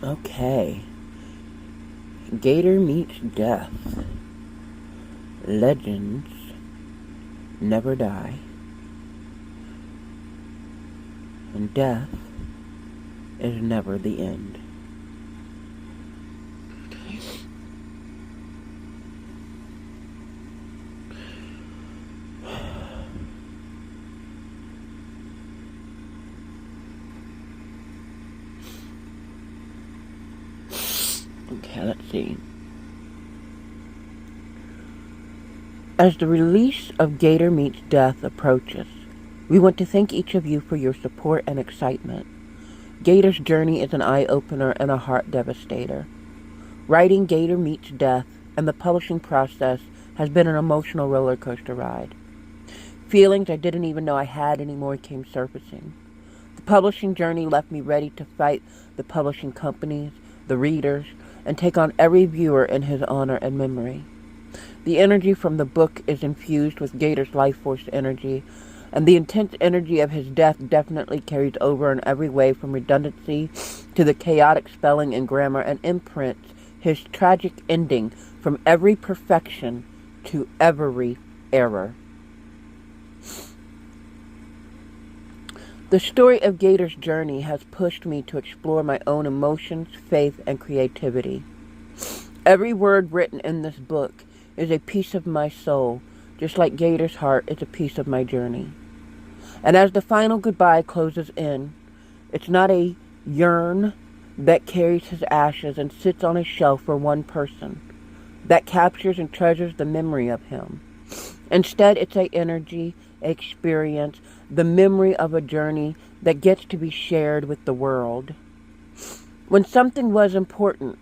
Okay. Gator meets death. Legends never die. And death is never the end. Okay, let's see. As the release of Gator Meets Death approaches, we want to thank each of you for your support and excitement. Gator's journey is an eye-opener and a heart devastator. Writing Gator Meets Death and the publishing process has been an emotional roller coaster ride. Feelings I didn't even know I had anymore came surfacing. The publishing journey left me ready to fight the publishing companies, the readers, and take on every viewer in his honor and memory. The energy from the book is infused with Gator's life force energy, and the intense energy of his death definitely carries over in every way, from redundancy to the chaotic spelling and grammar, and imprints his tragic ending from every perfection to every error. The story of Gator's journey has pushed me to explore my own emotions, faith, and creativity. Every word written in this book is a piece of my soul, just like Gator's heart is a piece of my journey. And as the final goodbye closes in, it's not a urn that carries his ashes and sits on a shelf for one person that captures and treasures the memory of him. Instead, it's an energy, experience, the memory of a journey that gets to be shared with the world. When something was important,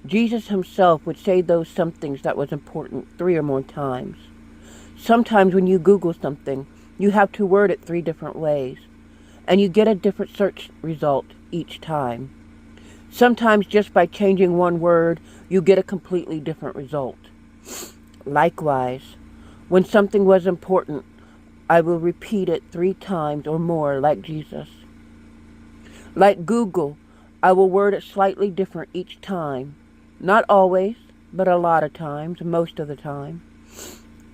Jesus himself would say those somethings that was important 3 or more times. Sometimes when you Google something, you have to word it 3 different ways, and you get a different search result each time. Sometimes just by changing one word, you get a completely different result. Likewise, when something was important, I will repeat it 3 times or more like Jesus. Like Google, I will word it slightly different each time. Not always, but a lot of times, most of the time.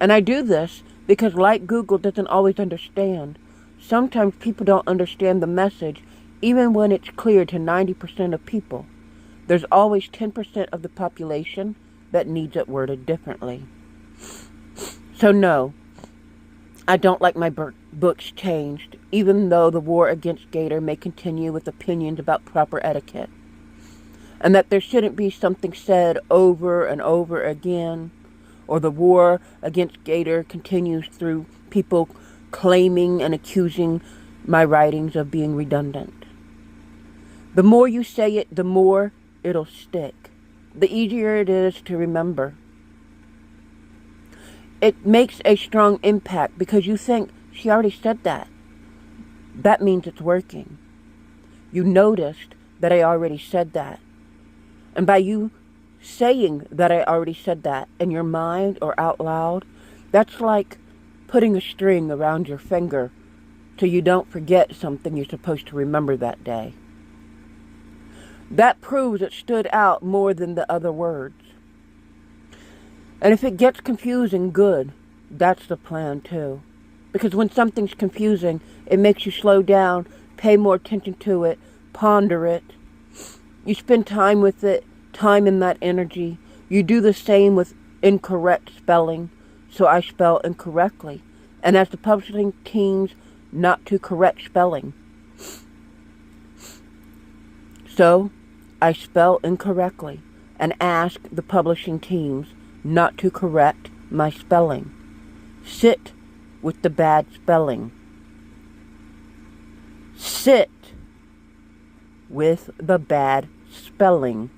And I do this because, like Google, doesn't always understand. Sometimes people don't understand the message, even when it's clear to 90% of people. There's always 10% of the population that needs it worded differently. So no, I don't like my books changed, even though the war against Gator may continue with opinions about proper etiquette, and that there shouldn't be something said over and over again, or the war against Gator continues through people claiming and accusing my writings of being redundant. The more you say it, the more it'll stick. The easier it is to remember. It makes a strong impact because you think, she already said that. That means it's working. You noticed that I already said that. And by you saying that I already said that in your mind or out loud, that's like putting a string around your finger so you don't forget something you're supposed to remember that day. That proves it stood out more than the other words. And if it gets confusing, good. That's the plan too. Because when something's confusing, it makes you slow down, pay more attention to it, ponder it. You spend time with it, time in that energy. You do the same with incorrect spelling, so I spell incorrectly. And as the publishing teams, not to correct spelling. So I spell incorrectly and ask the publishing teams not to correct my spelling. Sit with the bad spelling. Sit with the bad spelling.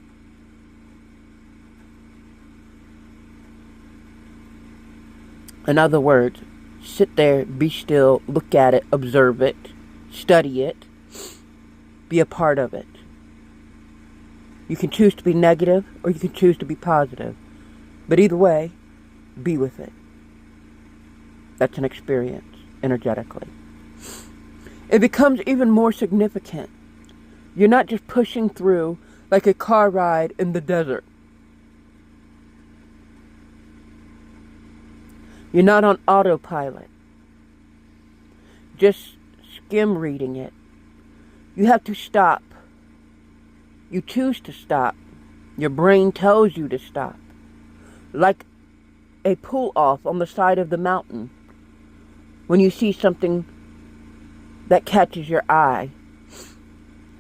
In other words, sit there, be still, look at it, observe it, study it, be a part of it. You can choose to be negative or you can choose to be positive. But either way, be with it. That's an experience, energetically. It becomes even more significant. You're not just pushing through, like a car ride in the desert. You're not on autopilot, just skim reading it. You have to stop. You choose to stop. Your brain tells you to stop. Like a pull-off on the side of the mountain when you see something that catches your eye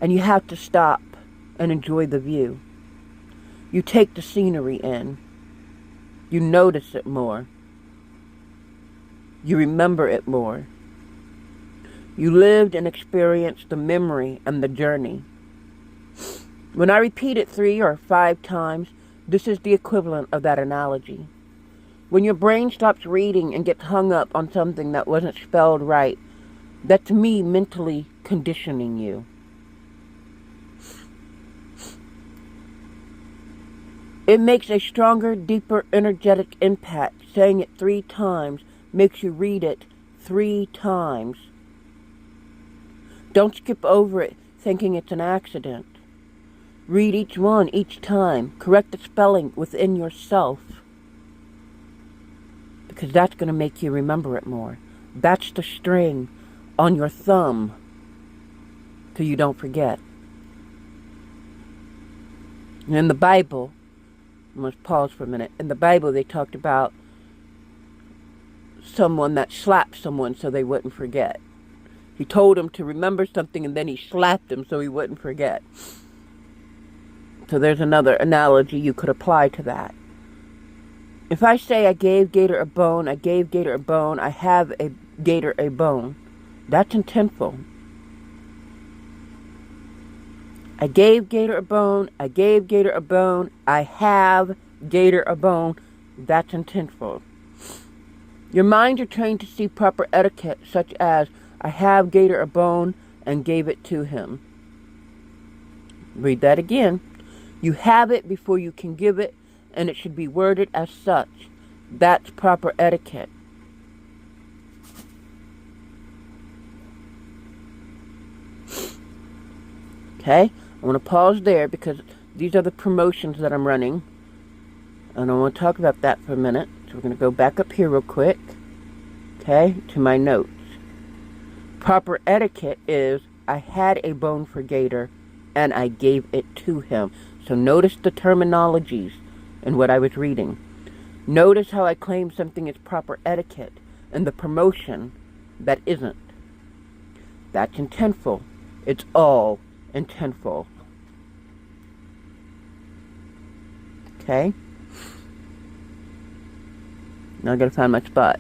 and you have to stop and enjoy the view. You take the scenery in. You notice it more. You remember it more. You lived and experienced the memory and the journey. When I repeat it 3 or 5 times, this is the equivalent of that analogy. When your brain stops reading and gets hung up on something that wasn't spelled right, that's me mentally conditioning you. It makes a stronger, deeper, energetic impact. Saying it 3 times makes you read it 3 times. Don't skip over it thinking it's an accident. Read each one each time. Correct the spelling within yourself. Because that's going to make you remember it more. That's the string on your thumb so you don't forget. And in the Bible, I must pause for a minute. In the Bible, they talked about someone that slapped someone so they wouldn't forget. He told him to remember something and then he slapped him so he wouldn't forget. So there's another analogy you could apply to that. If I say I gave Gator a bone, I gave Gator a bone, I have a Gator a bone, that's intentful. I gave Gator a bone, I gave Gator a bone, I have Gator a bone, that's intentful. Your minds are trained to see proper etiquette, such as, I have Gator a bone and gave it to him. Read that again. You have it before you can give it, and it should be worded as such. That's proper etiquette. Okay? I want to pause there because these are the promotions that I'm running. And I want to talk about that for a minute. So we're going to go back up here real quick. Okay? To my notes. Proper etiquette is, I had a bone for Gator and I gave it to him. So notice the terminologies in what I was reading. Notice how I claim something is proper etiquette and the promotion that isn't. That's intentful. It's all intentful. Okay? Now I gotta find my spot.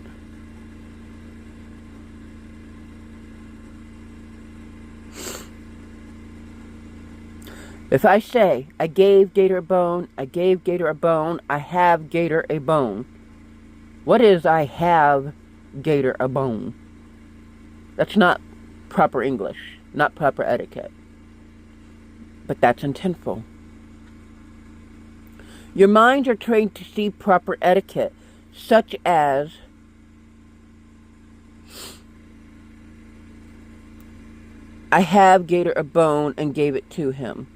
If I say, I gave Gator a bone, I gave Gator a bone, I have Gator a bone. What is I have Gator a bone? That's not proper English, not proper etiquette. But that's intentful. Your minds are trained to see proper etiquette, such as, I have Gator a bone and gave it to him.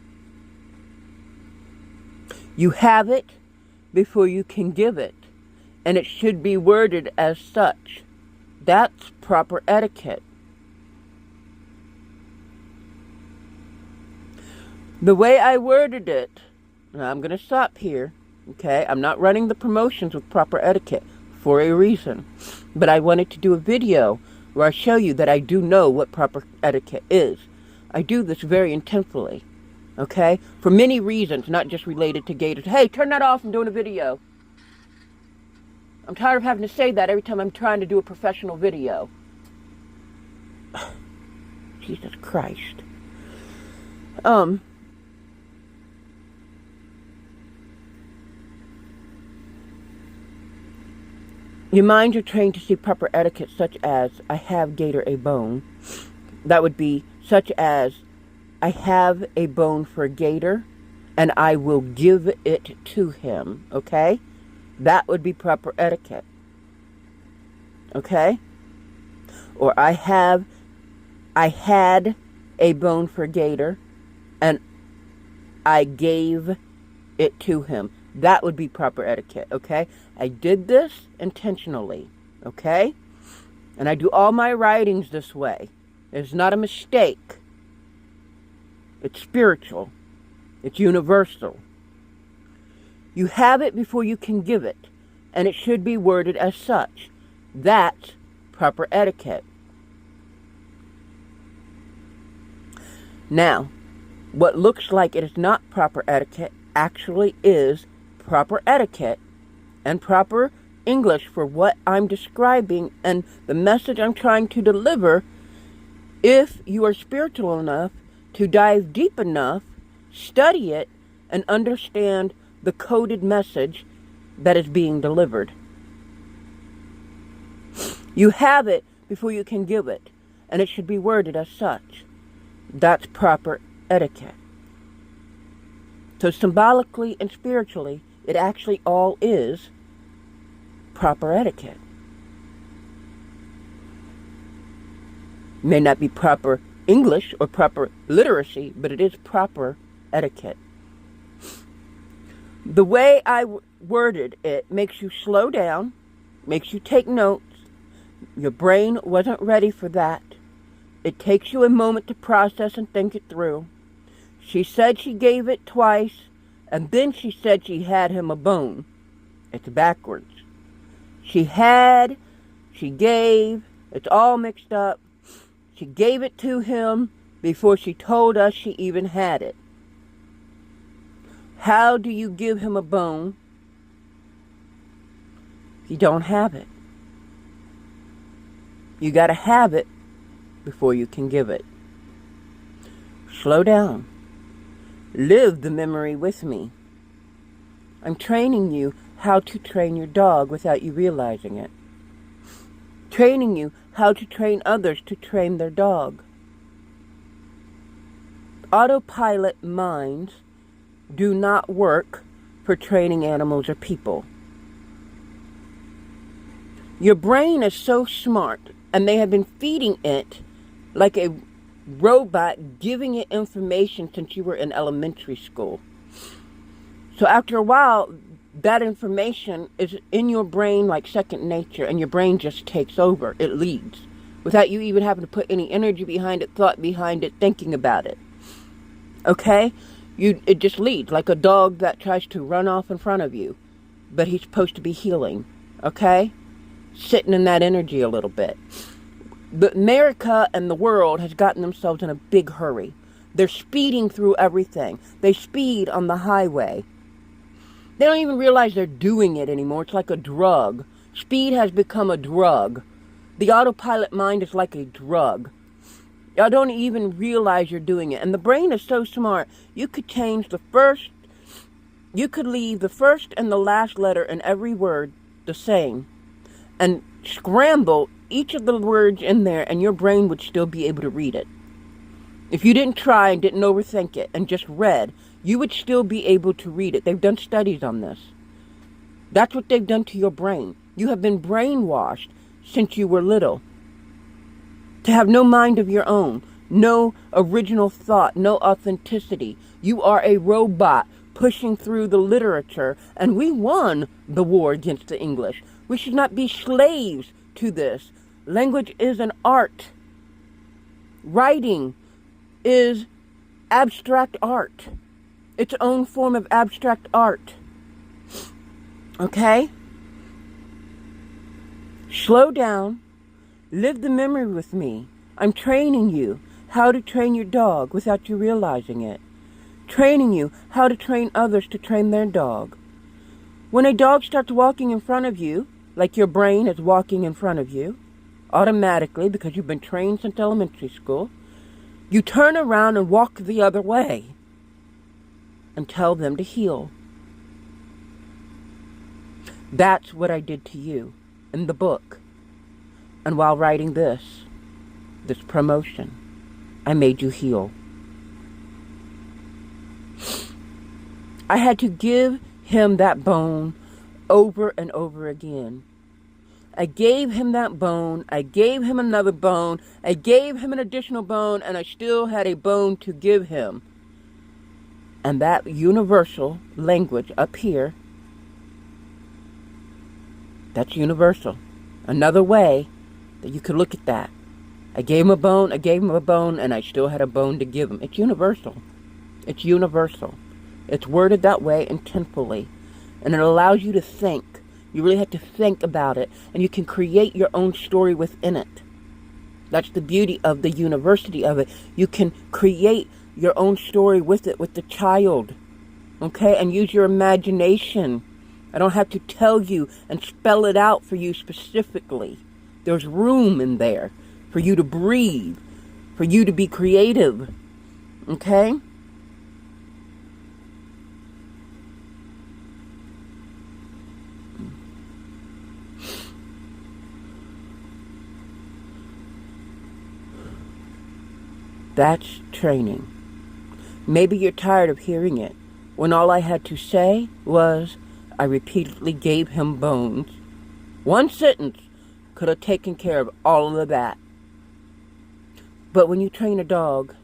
You have it before you can give it, and it should be worded as such. That's proper etiquette. The way I worded it, now I'm going to stop here, okay? I'm not running the promotions with proper etiquette for a reason, but I wanted to do a video where I show you that I do know what proper etiquette is. I do this very intentfully. Okay? For many reasons, not just related to gators. Hey, turn that off, I'm doing a video. I'm tired of having to say that every time I'm trying to do a professional video. Jesus Christ. Your minds are trained to see proper etiquette such as, I have Gator a bone. That would be such as, I have a bone for Gator, and I will give it to him, okay? That would be proper etiquette, okay? Or I had a bone for Gator, and I gave it to him. That would be proper etiquette, okay? I did this intentionally, okay? And I do all my writings this way. It's not a mistake. It's spiritual. It's universal. You have it before you can give it, and it should be worded as such. That's proper etiquette. Now, what looks like it is not proper etiquette actually is proper etiquette and proper English for what I'm describing and the message I'm trying to deliver if you are spiritual enough to dive deep enough, study it, and understand the coded message that is being delivered. You have it before you can give it, and it should be worded as such. That's proper etiquette. So symbolically and spiritually, it actually all is proper etiquette. May not be proper English or proper literacy, but it is proper etiquette. The way I worded it makes you slow down, makes you take notes. Your brain wasn't ready for that. It takes you a moment to process and think it through. She said she gave it twice, and then she said she had him a bone. It's backwards. She gave, it's all mixed up. She gave it to him before she told us she even had it. How do you give him a bone if you don't have it? You got to have it before you can give it. Slow down. Live the memory with me. I'm training you how to train your dog without you realizing it. Training you how to train others to train their dog. Autopilot minds do not work for training animals or people. Your brain is so smart, and they have been feeding it like a robot, giving it information since you were in elementary school. So after a while, that information is in your brain like second nature, and your brain just takes over. It leads without you even having to put any energy behind it, thought behind it, thinking about it. Okay? It just leads like a dog that tries to run off in front of you, but he's supposed to be healing. Okay? Sitting in that energy a little bit. But America and the world has gotten themselves in a big hurry. They're speeding through everything. They speed on the highway. They don't even realize they're doing it anymore. It's like a drug. Speed has become a drug. The autopilot mind is like a drug. Y'all don't even realize you're doing it. And the brain is so smart, you could change you could leave the first and the last letter in every word the same and scramble each of the words in there, and your brain would still be able to read it. If you didn't try and didn't overthink it and just read, you would still be able to read it. They've done studies on this. That's what they've done to your brain. You have been brainwashed since you were little to have no mind of your own, no original thought, no authenticity. You are a robot pushing through the literature, and we won the war against the English. We should not be slaves to this. Language is an art. Writing is abstract art. Its own form of abstract art. Okay? Slow down. Live the memory with me. I'm training you how to train your dog without you realizing it. Training you how to train others to train their dog. When a dog starts walking in front of you, like your brain is walking in front of you, automatically, because you've been trained since elementary school, you turn around and walk the other way and tell them to heel. That's what I did to you in the book. And while writing this promotion, I made you heal. I had to give him that bone over and over again. I gave him that bone. I gave him another bone. I gave him an additional bone, and I still had a bone to give him. And that universal language up here, that's universal. Another way that you could look at that. I gave him a bone, and I still had a bone to give him. It's universal. It's universal. It's worded that way intentfully. And it allows you to think. You really have to think about it. And you can create your own story within it. That's the beauty of the university of it. You can create your own story with it, with the child. Okay? And use your imagination. I don't have to tell you and spell it out for you specifically. There's room in there for you to breathe, for you to be creative. Okay? That's training. Maybe you're tired of hearing it, when all I had to say was, I repeatedly gave him bones. One sentence could have taken care of all of that. But when you train a dog,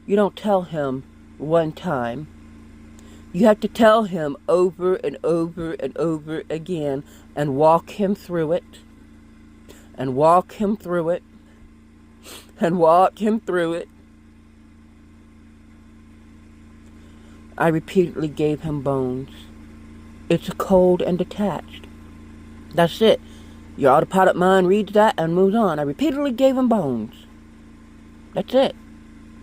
you don't tell him one time. You have to tell him over and over and over again, and walk him through it, and walk him through it, and walk him through it. I repeatedly gave him bones. It's cold and detached. That's it. Your autopilot mind reads that and moves on. I repeatedly gave him bones. That's it.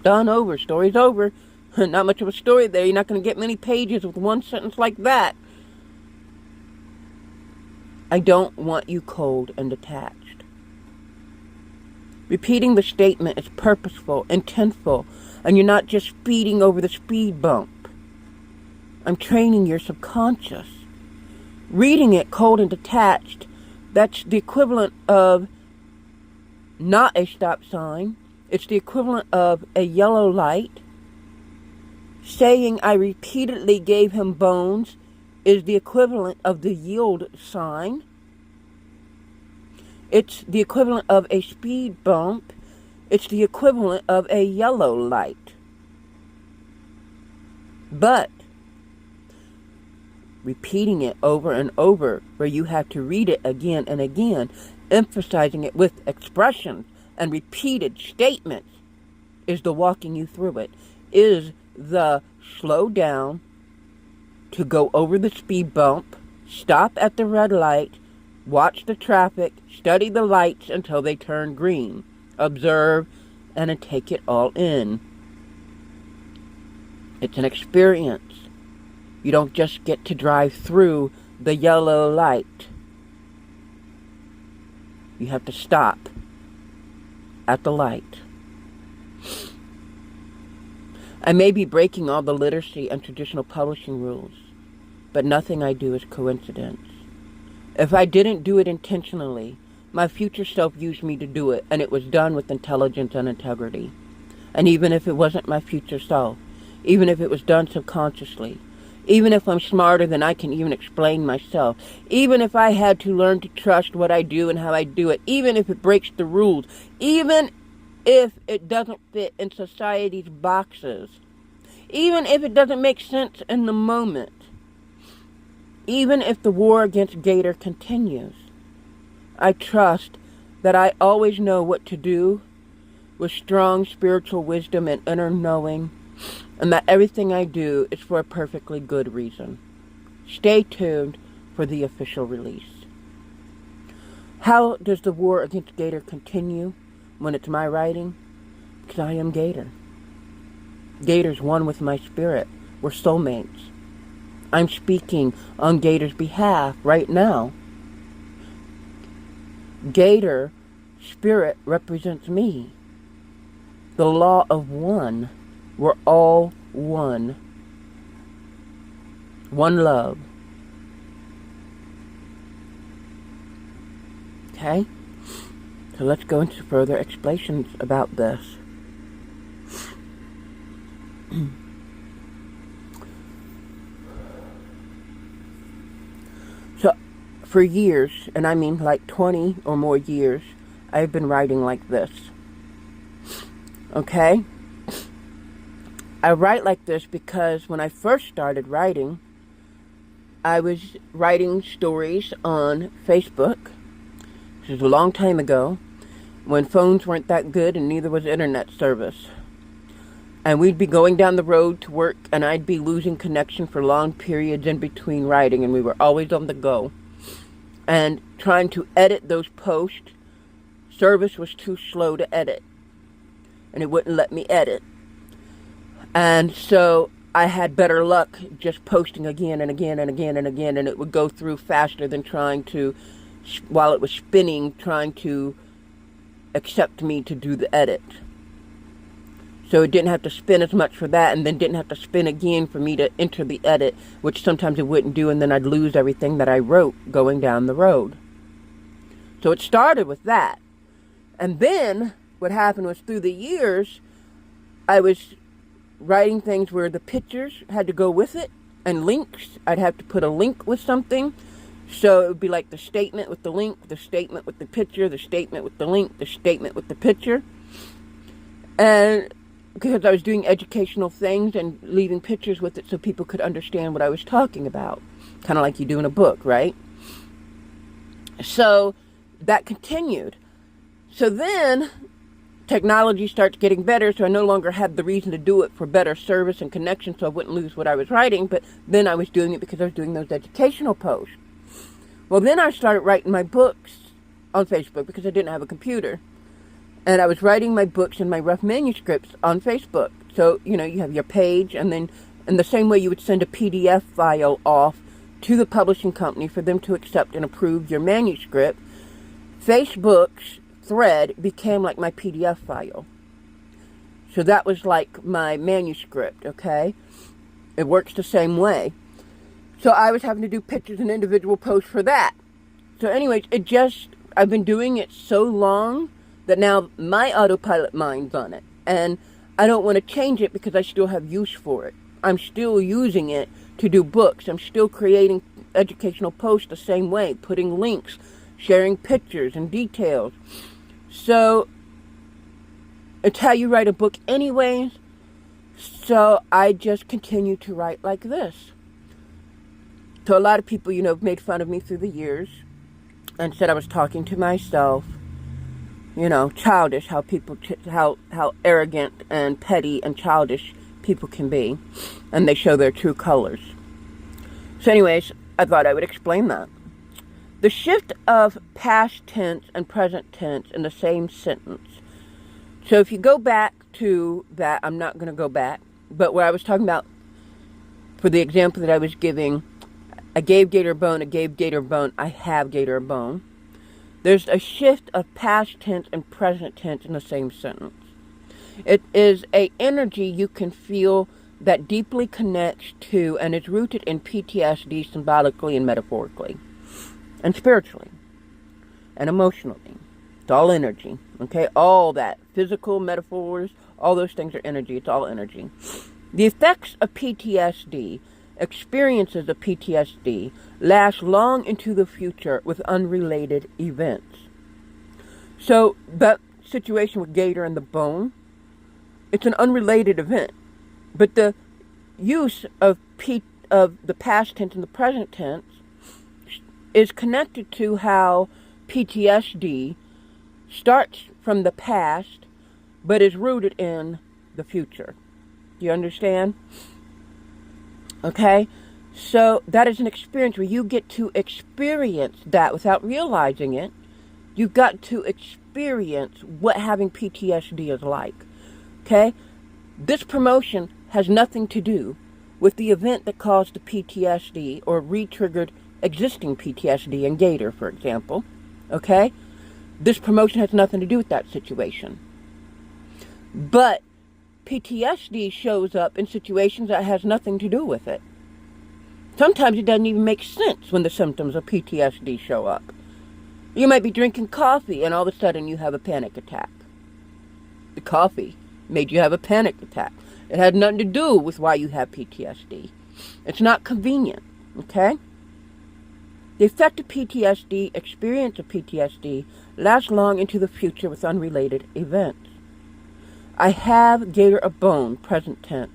Done, over. Story's over. Not much of a story there. You're not going to get many pages with one sentence like that. I don't want you cold and detached. Repeating the statement is purposeful, intentful, and you're not just speeding over the speed bump. I'm training your subconscious. Reading it cold and detached, that's the equivalent of not a stop sign. It's the equivalent of a yellow light. Saying I repeatedly gave him bones is the equivalent of the yield sign. It's the equivalent of a speed bump. It's the equivalent of a yellow light. But repeating it over and over, where you have to read it again and again, emphasizing it with expressions and repeated statements, is the walking you through it, is the slow down to go over the speed bump, stop at the red light, watch the traffic, study the lights until they turn green, observe, and then take it all in. It's an experience. You don't just get to drive through the yellow light. You have to stop at the light. I may be breaking all the literacy and traditional publishing rules, but nothing I do is coincidence. If I didn't do it intentionally, my future self used me to do it, and it was done with intelligence and integrity. And even if it wasn't my future self, even if it was done subconsciously, even if I'm smarter than I can even explain myself, even if I had to learn to trust what I do and how I do it, even if it breaks the rules, even if it doesn't fit in society's boxes, even if it doesn't make sense in the moment, even if the war against Gator continues, I trust that I always know what to do with strong spiritual wisdom and inner knowing, and that everything I do is for a perfectly good reason. Stay tuned for the official release. How does the war against Gator continue when it's my writing? Because I am Gator. Gator's one with my spirit. We're soulmates. I'm speaking on Gator's behalf right now. Gator spirit represents me. The law of one. We're all one. One love. Okay? So let's go into further explanations about this. So, for years, and I mean like 20 or more years, I've been writing like this. Okay? I write like this because when I first started writing, I was writing stories on Facebook. This is a long time ago, when phones weren't that good and neither was internet service. And we'd be going down the road to work, and I'd be losing connection for long periods in between writing, and we were always on the go. And trying to edit those posts, service was too slow to edit, and it wouldn't let me edit. And so I had better luck just posting again and again and again and again, and it would go through faster than trying to, while it was spinning, trying to accept me to do the edit. So it didn't have to spin as much for that, and then didn't have to spin again for me to enter the edit, which sometimes it wouldn't do, and then I'd lose everything that I wrote going down the road. So it started with that. And then what happened was, through the years, I was writing things where the pictures had to go with it, and links. I'd have to put a link with something. So it would be like the statement with the link, the statement with the picture, the statement with the link, the statement with the picture. And because I was doing educational things and leaving pictures with it so people could understand what I was talking about. Kind of like you do in a book, right? So that continued. So then technology starts getting better, so I no longer had the reason to do it for better service and connection so I wouldn't lose what I was writing, but then I was doing it because I was doing those educational posts. Well, then I started writing my books on Facebook because I didn't have a computer. And I was writing my books and my rough manuscripts on Facebook. So, you have your page, and then in the same way you would send a PDF file off to the publishing company for them to accept and approve your manuscript, Facebook's thread became like my PDF file. So that was like my manuscript, okay? It works the same way. So I was having to do pictures and individual posts for that. So anyways, I've been doing it so long that now my autopilot mind's on it. And I don't want to change it because I still have use for it. I'm still using it to do books. I'm still creating educational posts the same way, putting links, sharing pictures and details. So it's how you write a book anyways. So I just continue to write like this. So a lot of people, have made fun of me through the years and said I was talking to myself. Childish, how arrogant and petty and childish people can be. And they show their true colors. So anyways, I thought I would explain that. The shift of past tense and present tense in the same sentence. So if you go back to that, I'm not going to go back, but where I was talking about, for the example that I was giving, I gave Gator a bone, I gave Gator a bone, I have Gator a bone. There's a shift of past tense and present tense in the same sentence. It is an energy you can feel that deeply connects to and is rooted in PTSD symbolically and metaphorically, and spiritually, and emotionally. It's all energy, okay? All that, physical, metaphors, all those things are energy. It's all energy. The effects of PTSD, experiences of PTSD, last long into the future with unrelated events. So that situation with Gator and the bone, it's an unrelated event. But the use of the past tense and the present tense is connected to how PTSD starts from the past but is rooted in the future. Do you understand? Okay? So that is an experience where you get to experience that without realizing it. You've got to experience what having PTSD is like. Okay? This promotion has nothing to do with the event that caused the PTSD or re-triggered existing PTSD in Gator, for example. Okay? This promotion has nothing to do with that situation. But PTSD shows up in situations that has nothing to do with it. Sometimes it doesn't even make sense when the symptoms of PTSD show up. You might be drinking coffee and all of a sudden you have a panic attack. The coffee made you have a panic attack. It had nothing to do with why you have PTSD. It's not convenient, okay? The effect of PTSD, experience of PTSD, lasts long into the future with unrelated events. I have Gator a bone, present tense.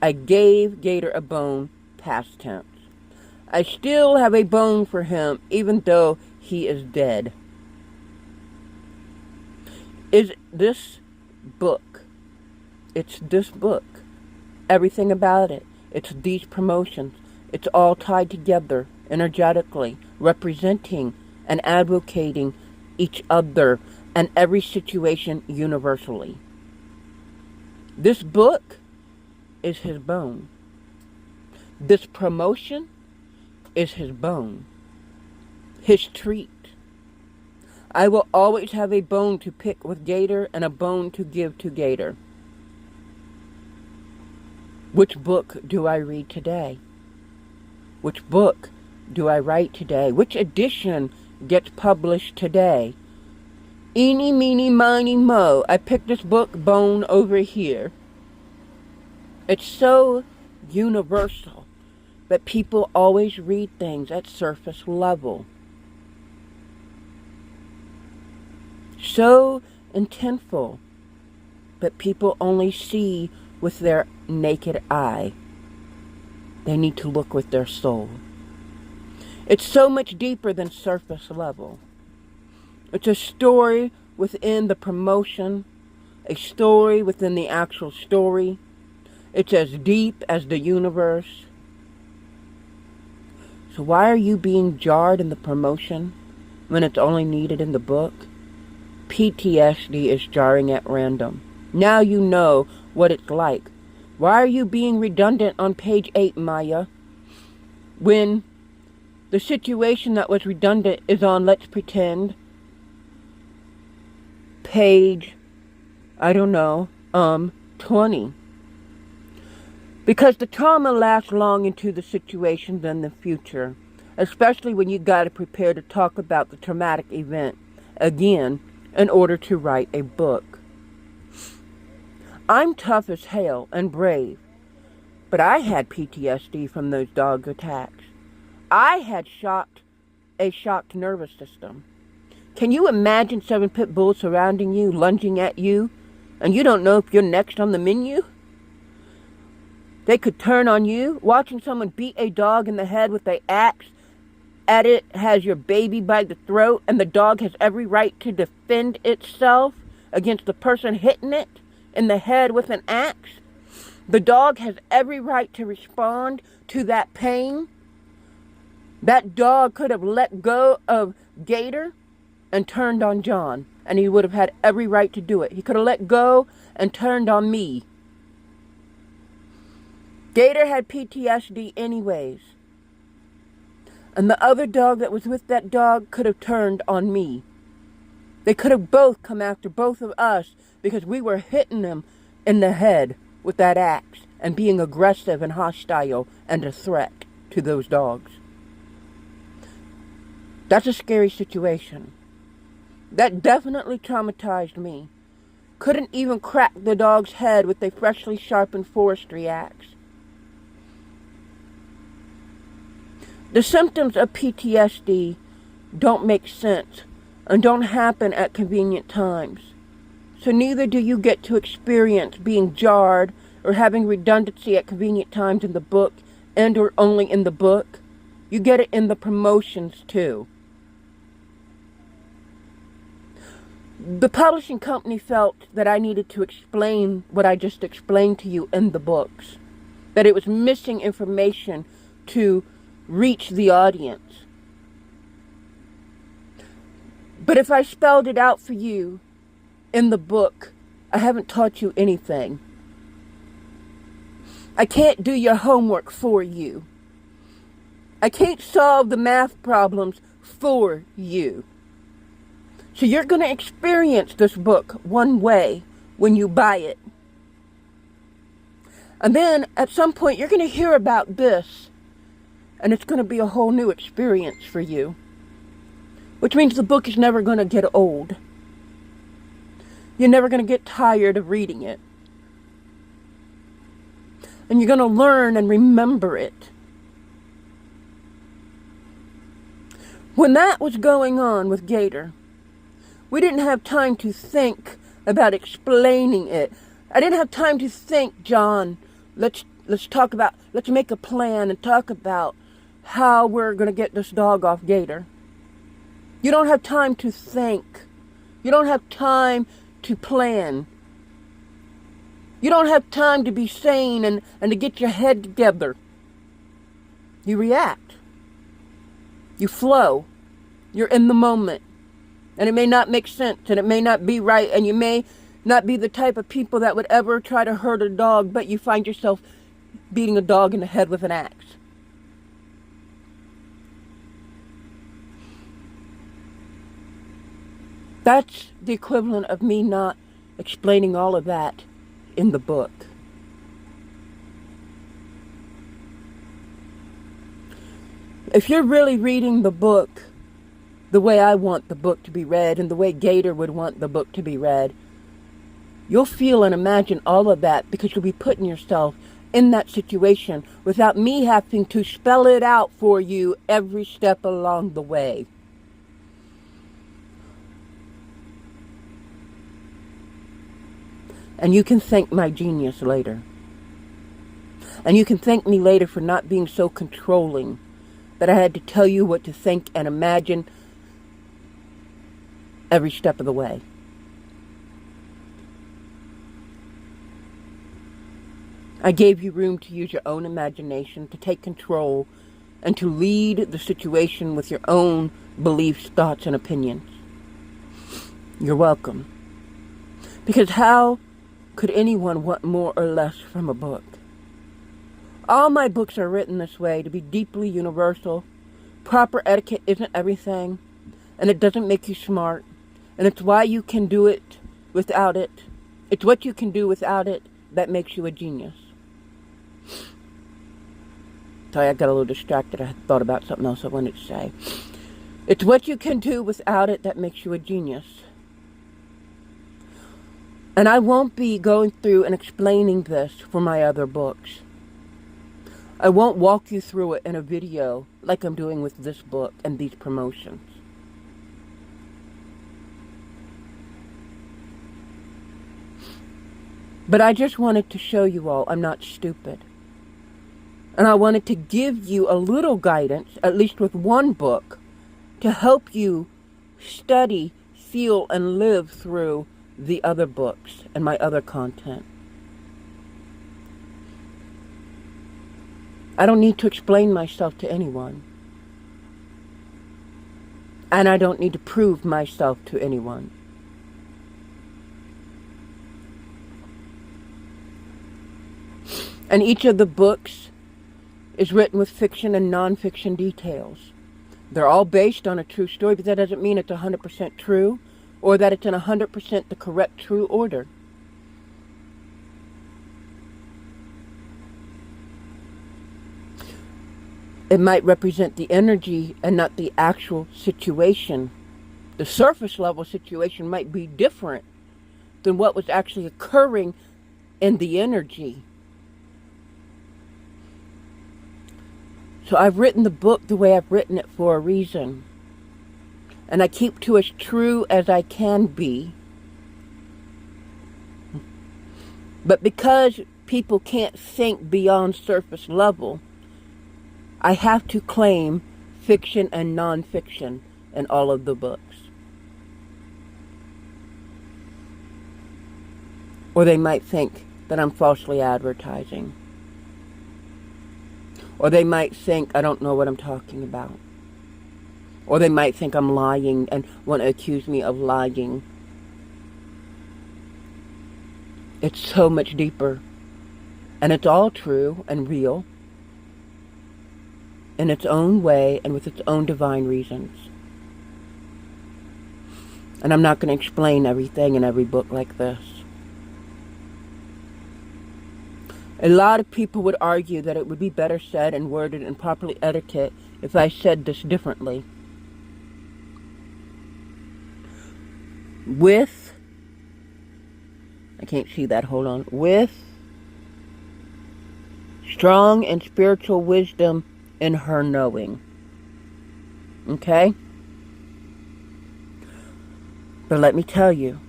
I gave Gator a bone, past tense. I still have a bone for him, even though he is dead. Is this book. It's this book. Everything about it. It's these promotions. It's all tied together energetically, representing and advocating each other and every situation universally. This book is his bone. This promotion is his bone. His treat. I will always have a bone to pick with Gator and a bone to give to Gator. Which book do I read today? Which book do I write today? Which edition gets published today? Eeny, meeny, miny, mo. I picked this book, bone, over here. It's so universal, but people always read things at surface level. So intentful, but people only see with their naked eye. They need to look with their soul. It's so much deeper than surface level. It's a story within the promotion, a story within the actual story. It's as deep as the universe. So why are you being jarred in the promotion when it's only needed in the book? PTSD is jarring at random. Now you know what it's like. Why are you being redundant on page 8, Maya, when the situation that was redundant is on, let's pretend, page, 20? Because the trauma lasts long into the situation than the future, especially when you got to prepare to talk about the traumatic event again in order to write a book. I'm tough as hell and brave, but I had PTSD from those dog attacks. I had a shocked nervous system. Can you imagine 7 pit bulls surrounding you, lunging at you, and you don't know if you're next on the menu? They could turn on you. Watching someone beat a dog in the head with an axe at it has your baby by the throat, and the dog has every right to defend itself against the person hitting it in the head with an axe. The dog has every right to respond to that pain. That dog could have let go of Gator and turned on John, and he would have had every right to do it. He could have let go and turned on me. Gator had PTSD anyways. And the other dog that was with that dog could have turned on me. They could have both come after both of us because we were hitting them in the head with that axe and being aggressive and hostile and a threat to those dogs. That's a scary situation. That definitely traumatized me. Couldn't even crack the dog's head with a freshly sharpened forestry axe. The symptoms of PTSD don't make sense and don't happen at convenient times. So neither do you get to experience being jarred or having redundancy at convenient times in the book and or only in the book. You get it in the promotions too. The publishing company felt that I needed to explain what I just explained to you in the books. That it was missing information to reach the audience. But if I spelled it out for you in the book, I haven't taught you anything. I can't do your homework for you. I can't solve the math problems for you. So you're going to experience this book one way when you buy it. And then at some point you're going to hear about this. And it's going to be a whole new experience for you. Which means the book is never going to get old. You're never going to get tired of reading it. And you're going to learn and remember it. When that was going on with Gator, we didn't have time to think about explaining it. I didn't have time to think, John, let's let's make a plan and talk about how we're going to get this dog off Gator. You don't have time to think. You don't have time to plan. You don't have time to be sane and to get your head together. You react. You flow. You're in the moment. And it may not make sense, and it may not be right, and you may not be the type of people that would ever try to hurt a dog, but you find yourself beating a dog in the head with an axe. That's the equivalent of me not explaining all of that in the book. If you're really reading the book the way I want the book to be read and the way Gator would want the book to be read, you'll feel and imagine all of that because you'll be putting yourself in that situation without me having to spell it out for you every step along the way. And you can thank my genius later. And you can thank me later for not being so controlling that I had to tell you what to think and imagine every step of the way. I gave you room to use your own imagination, to take control, and to lead the situation with your own beliefs, thoughts, and opinions. You're welcome. Because how could anyone want more or less from a book? All my books are written this way, to be deeply universal. Proper etiquette isn't everything, and it doesn't make you smart, and it's why you can do it without it. It's what you can do without it that makes you a genius. Sorry, I got a little distracted. I thought about something else I wanted to say. It's what you can do without it that makes you a genius. And I won't be going through and explaining this for my other books. I won't walk you through it in a video like I'm doing with this book and these promotions. But I just wanted to show you all I'm not stupid. And I wanted to give you a little guidance, at least with one book, to help you study, feel, and live through the other books and my other content. I don't need to explain myself to anyone. And I don't need to prove myself to anyone. And each of the books is written with fiction and non-fiction details. They're all based on a true story, but that doesn't mean it's 100% true or that it's in 100% the correct true order. It might represent the energy and not the actual situation. The surface level situation might be different than what was actually occurring in the energy. So I've written the book the way I've written it for a reason. And I keep to as true as I can be. But because people can't think beyond surface level, I have to claim fiction and non-fiction in all of the books. Or they might think that I'm falsely advertising. Or they might think I don't know what I'm talking about. Or they might think I'm lying and want to accuse me of lying. It's so much deeper. And it's all true and real in its own way and with its own divine reasons. And I'm not going to explain everything in every book like this. A lot of people would argue that it would be better said and worded and properly etiquette if I said this differently. With, I can't see that, hold on, with strong and spiritual wisdom in her knowing. Okay? But let me tell you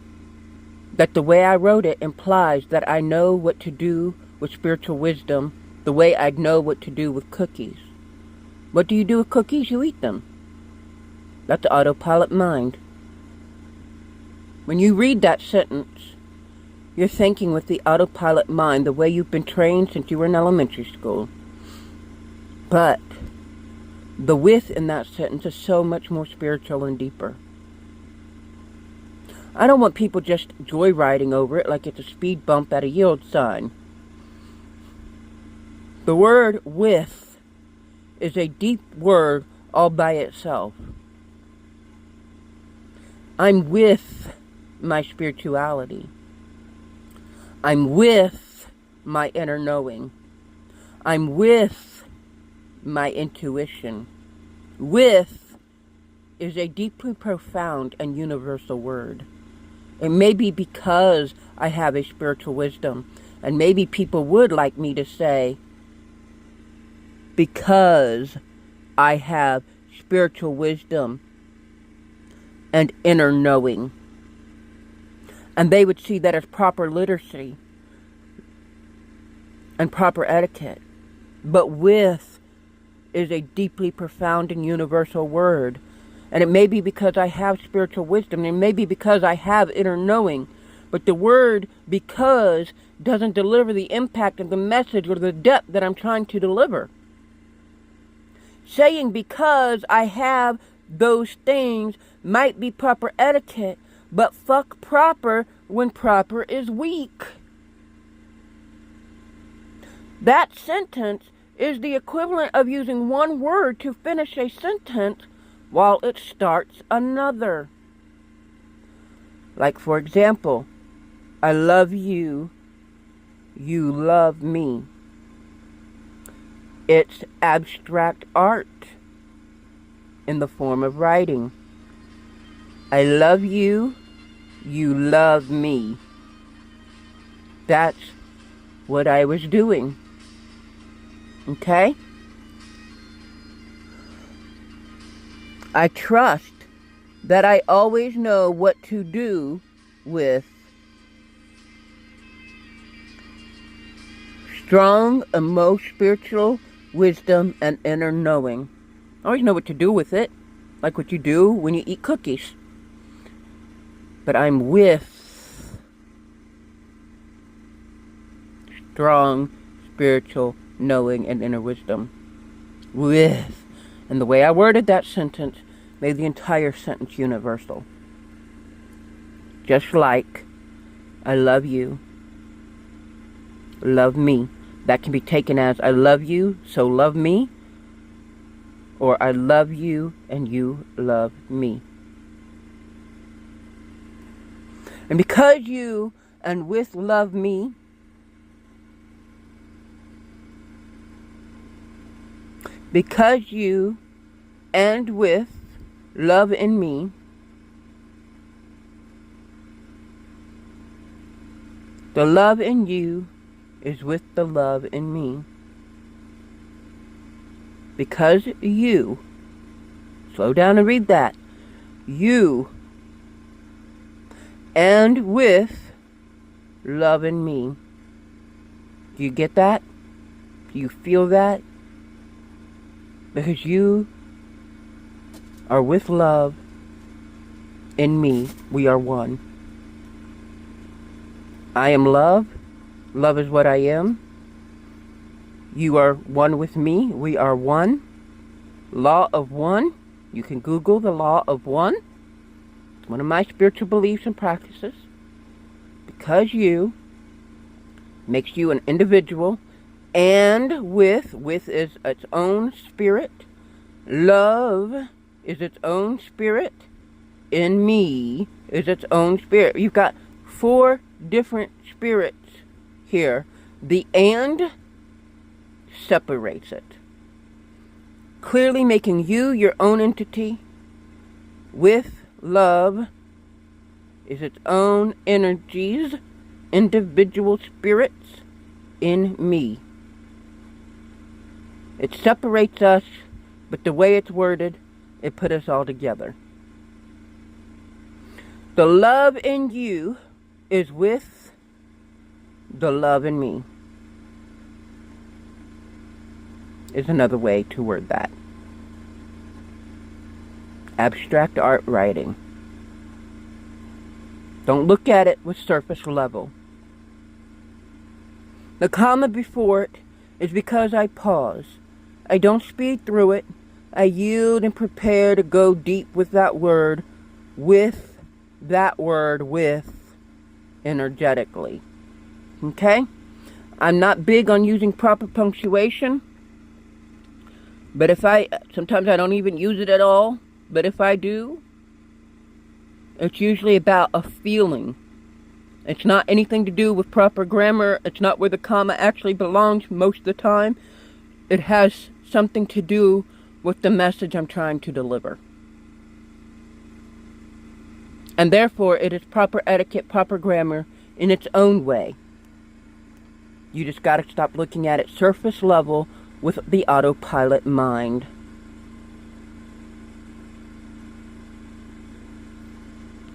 that the way I wrote it implies that I know what to do with spiritual wisdom The way I'd know what to do with cookies. What do you do with cookies? You eat them. That's the autopilot mind. When you read that sentence, you're thinking with the autopilot mind, the way you've been trained since you were in elementary school. But the with in that sentence is so much more spiritual and deeper. I don't want people just joyriding over it like it's a speed bump at a yield sign. The word with is a deep word all by itself. I'm with my spirituality. I'm with my inner knowing. I'm with my intuition. With is a deeply profound and universal word. It may be because I have a spiritual wisdom, and maybe people would like me to say, because I have spiritual wisdom and inner knowing. And they would see that as proper literacy and proper etiquette. But with is a deeply profound and universal word. And it may be because I have spiritual wisdom. It may be because I have inner knowing. But the word because doesn't deliver the impact of the message or the depth that I'm trying to deliver. Saying because I have those things might be proper etiquette, but fuck proper when proper is weak. That sentence is the equivalent of using one word to finish a sentence while it starts another. Like, for example, I love you, you love me. It's abstract art in the form of writing. I love you, you love me. That's what I was doing. Okay? I trust that I always know what to do with strong, spiritual wisdom and inner knowing. I always know what to do with it, like what you do when you eat cookies. But I'm with strong, spiritual knowing and inner wisdom. With. And the way I worded that sentence made the entire sentence universal. Just like, I love you, love me. That can be taken as, I love you, so love me. Or I love you and you love me. And because you and with love me, because you and with love in me, the love in you is with the love in me. Because you, slow down and read that, you and with love in me. Do you get that? Do you feel that? Because you are with love in me, we are one. I am love. Love is what I am. You are one with me. We are one. Law of one. You can Google the law of one. It's one of my spiritual beliefs and practices. Because you makes you an individual, and with is its own spirit. Love is its own spirit. In me is its own spirit. You've got 4 different spirits here. The and separates it, clearly making you your own entity. With love is its own energies, individual spirits in me. It separates us, but the way it's worded, it put us all together. The love in you is with the love in me. is another way to word that. Abstract art writing. Don't look at it with surface level. The comma before it is because I pause. I don't speed through it. I yield and prepare to go deep with that word, energetically. Okay? I'm not big on using proper punctuation, but sometimes I don't even use it at all, but if I do, it's usually about a feeling. It's not anything to do with proper grammar. It's not where the comma actually belongs most of the time. It has something to do with the message I'm trying to deliver. And therefore, it is proper etiquette, proper grammar in its own way. You just got to stop looking at it surface level with the autopilot mind.